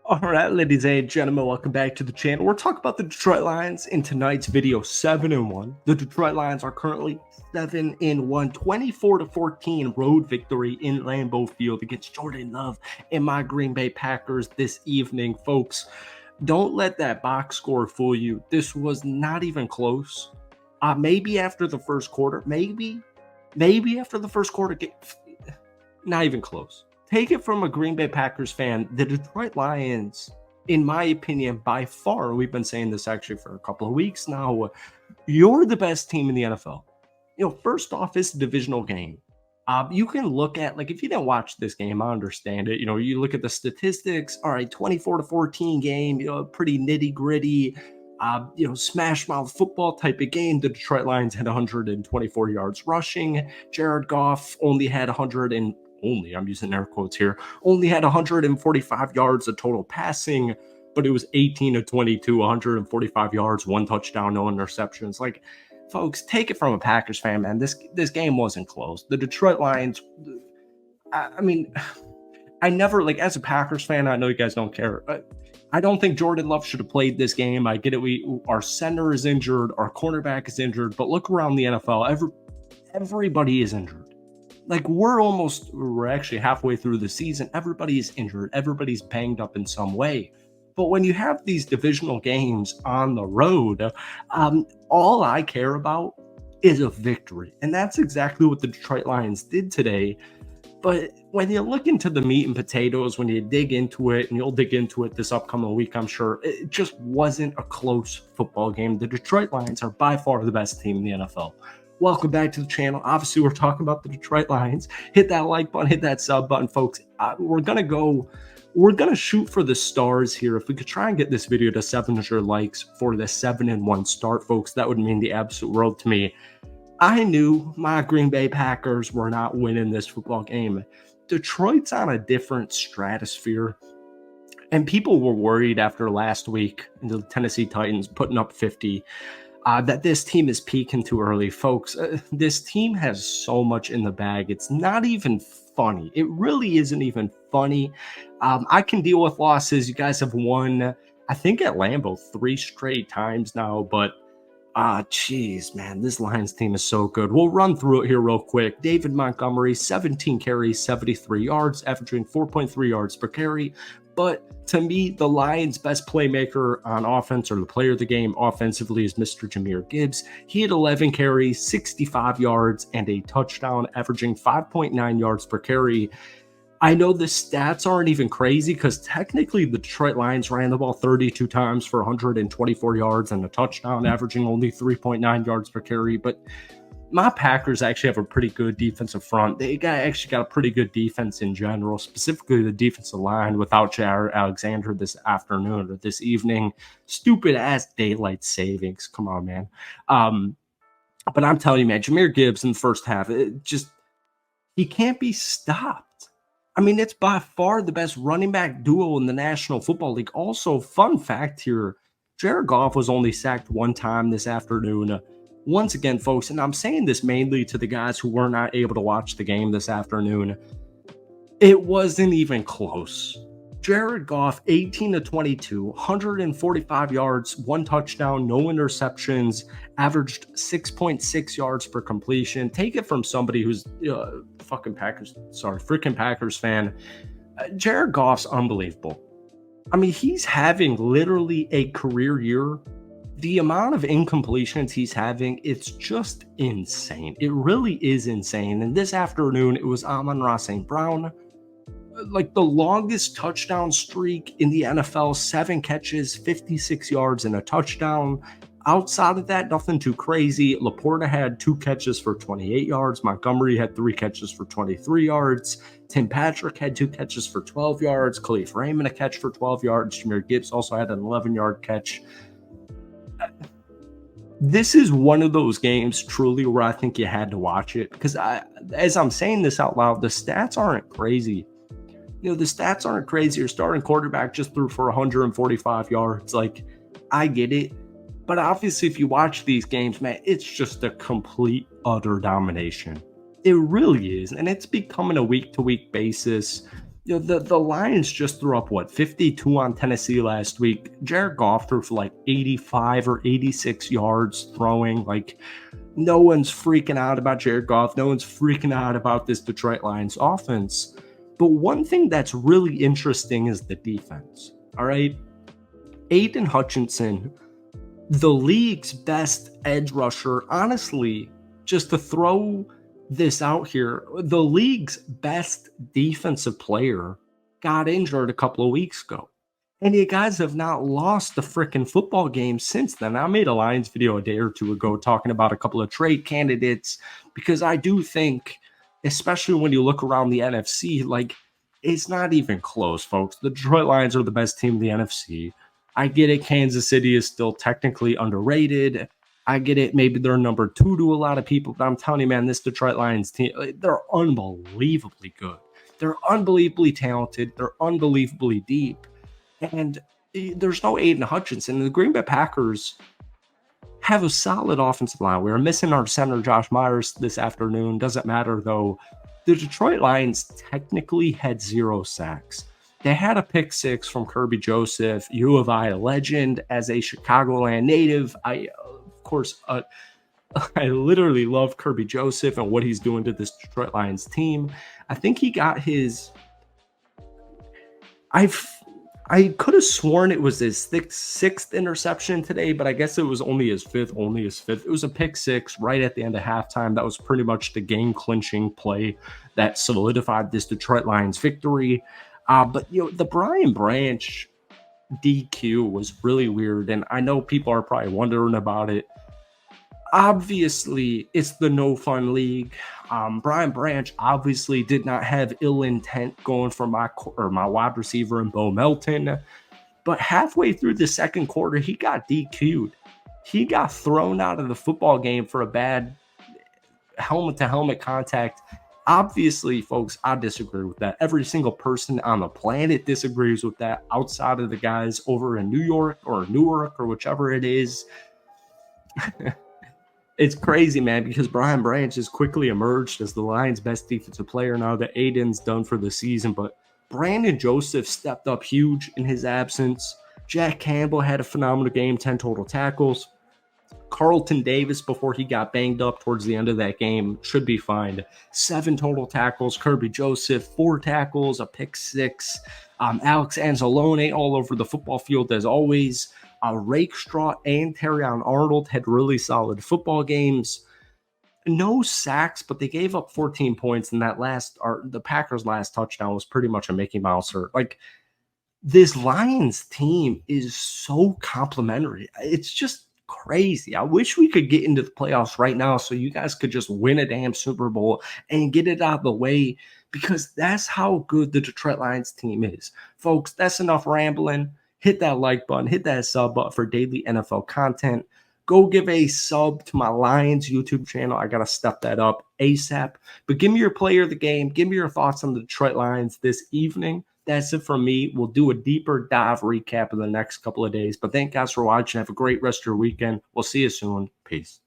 All right, ladies and gentlemen, welcome back to the channel. We're talking about the Detroit Lions in tonight's video. 7-1. The Detroit Lions are currently 7-1, 24-14 road victory in Lambeau Field against Jordan Love and my Green Bay Packers this evening, folks. Don't let that box score fool you. This was not even close. Maybe after the first quarter, maybe after the first quarter, not even close. Take it from a Green Bay Packers fan. The Detroit Lions, in my opinion, by far, we've been saying this actually for a couple of weeks now, you're the best team in the NFL. First off, it's a divisional game. You can look at, like, if you didn't watch this game, I understand it. You look at the statistics. All right, 24-14 game, pretty nitty gritty, smash mouth football type of game. The Detroit Lions had 124 yards rushing. Jared Goff only had I'm using air quotes here, only had 145 yards of total passing, but it was 18-22, 145 yards, one touchdown, no interceptions. Like, folks, take it from a Packers fan, man. This game wasn't close. The Detroit Lions, I never, like, as a Packers fan, I know you guys don't care. I don't think Jordan Love should have played this game. I get it. Our center is injured. Our cornerback is injured. But look around the NFL. Everybody is injured. Like, we're actually halfway through the season. Everybody's injured. Everybody's banged up in some way. But when you have these divisional games on the road, all I care about is a victory. And that's exactly what the Detroit Lions did today. But when you look into the meat and potatoes, when you dig into it, and you'll dig into it this upcoming week, I'm sure, it just wasn't a close football game. The Detroit Lions are by far the best team in the NFL. Welcome back to the channel. Obviously, we're talking about the Detroit Lions. Hit that like button, hit that sub button, folks. We're gonna shoot for the stars here. If we could try and get this video to 700 likes for the 7-1 start, folks, that would mean the absolute world to me. I knew my Green Bay Packers were not winning this football game. Detroit's on a different stratosphere. And people were worried after last week, the Tennessee Titans putting up 50, that this team is peaking too early. Folks, this team has so much in the bag. It's not even funny. It really isn't even funny. I can deal with losses. You guys have won, I think, at Lambeau 3 straight times now, but geez, man, this Lions team is so good. We'll run through it here real quick. David Montgomery, 17 carries, 73 yards, averaging 4.3 yards per carry. But to me, the Lions' best playmaker on offense, or the player of the game offensively, is Mr. Jahmyr Gibbs. He had 11 carries, 65 yards, and a touchdown, averaging 5.9 yards per carry. I know the stats aren't even crazy because technically the Detroit Lions ran the ball 32 times for 124 yards and a touchdown, averaging only 3.9 yards per carry. But my Packers actually have a pretty good defensive front. They actually got a pretty good defense in general, specifically the defensive line without Jaire Alexander this afternoon or this evening. Stupid ass daylight savings. Come on, man. But I'm telling you, man, Jahmyr Gibbs in the first half, he can't be stopped. I mean, it's by far the best running back duo in the National Football League. Also, fun fact here, Jared Goff was only sacked one time this afternoon. Once again, folks, and I'm saying this mainly to the guys who were not able to watch the game this afternoon, it wasn't even close. Jared Goff, 18-22, 145 yards, one touchdown, no interceptions, averaged 6.6 yards per completion. Take it from somebody who's freaking Packers fan. Jared Goff's unbelievable. I mean, he's having literally a career year. The amount of incompletions he's having, it's just insane. It really is insane. And this afternoon, it was Amon-Ra St. Brown, like the longest touchdown streak in the NFL, 7 catches, 56 yards, and a touchdown. Outside of that, nothing too crazy. Laporta had 2 catches for 28 yards. Montgomery had 3 catches for 23 yards. Tim Patrick had 2 catches for 12 yards. Khalif Raymond a catch for 12 yards. Jahmyr Gibbs also had an 11-yard catch. This is one of those games truly where I think you had to watch it because as I'm saying this out loud, the stats aren't crazy. The stats aren't crazy. Your starting quarterback just threw for 145 yards. Like, I get it. But obviously, if you watch these games, man, it's just a complete, utter domination. It really is. And it's becoming a week-to-week basis. the Lions just threw up 52 on Tennessee last week. Jared Goff threw for like 85 or 86 yards throwing. Like, no one's freaking out about Jared Goff. No one's freaking out about this Detroit Lions offense. But one thing that's really interesting is the defense. All right. Aiden Hutchinson, the league's best edge rusher, honestly, just to throw this out here, the league's best defensive player got injured a couple of weeks ago. And you guys have not lost a freaking football game since then. I made a Lions video a day or two ago talking about a couple of trade candidates because I do think, especially when you look around the NFC, like, it's not even close, folks. The Detroit Lions are the best team in the NFC. I get it. Kansas City is still technically underrated. I get it. Maybe they're number 2 to a lot of people, but I'm telling you, man, this Detroit Lions team, they're unbelievably good. They're unbelievably talented. They're unbelievably deep. And there's no Aiden Hutchinson. The Green Bay Packers have a solid offensive line. We were missing our center, Josh Myers, this afternoon. Doesn't matter, though. The Detroit Lions technically had 0 sacks. They had a pick 6 from Kirby Joseph, U of I legend. As a Chicagoland native, I literally love Kirby Joseph and what he's doing to this Detroit Lions team. I think he got his. I could have sworn it was his 6th interception today, but I guess it was only his 5th. It was a pick 6 right at the end of halftime. That was pretty much the game-clinching play that solidified this Detroit Lions victory. But the Brian Branch DQ was really weird, and I know people are probably wondering about it. Obviously, it's the no fun league. Brian Branch obviously did not have ill intent going for my wide receiver in Bo Melton, but halfway through the second quarter, he got DQ'd. He got thrown out of the football game for a bad helmet-to-helmet contact. Obviously, folks, I disagree with that. Every single person on the planet disagrees with that outside of the guys over in New York or Newark or whichever it is. It's crazy, man, because Brian Branch has quickly emerged as the Lions' best defensive player now that Aiden's done for the season. But Brandon Joseph stepped up huge in his absence. Jack Campbell had a phenomenal game, 10 total tackles. Carlton Davis, before he got banged up towards the end of that game, should be fine. 7 total tackles. Kirby Joseph, 4 tackles, a pick 6. Alex Anzalone all over the football field as always. Rakestraw and Terrion Arnold had really solid football games. No sacks, but they gave up 14 points, and the Packers' last touchdown was pretty much a Mickey Mouser. Like, this Lions team is so complimentary. It's just crazy. I wish we could get into the playoffs right now so you guys could just win a damn Super Bowl and get it out of the way, because that's how good the Detroit Lions team is. Folks, that's enough rambling. Hit that like button, hit that sub button for daily NFL content. Go give a sub to my Lions YouTube channel. I got to step that up ASAP. But give me your player of the game. Give me your thoughts on the Detroit Lions this evening. That's it from me. We'll do a deeper dive recap in the next couple of days. But thank you guys for watching. Have a great rest of your weekend. We'll see you soon. Peace.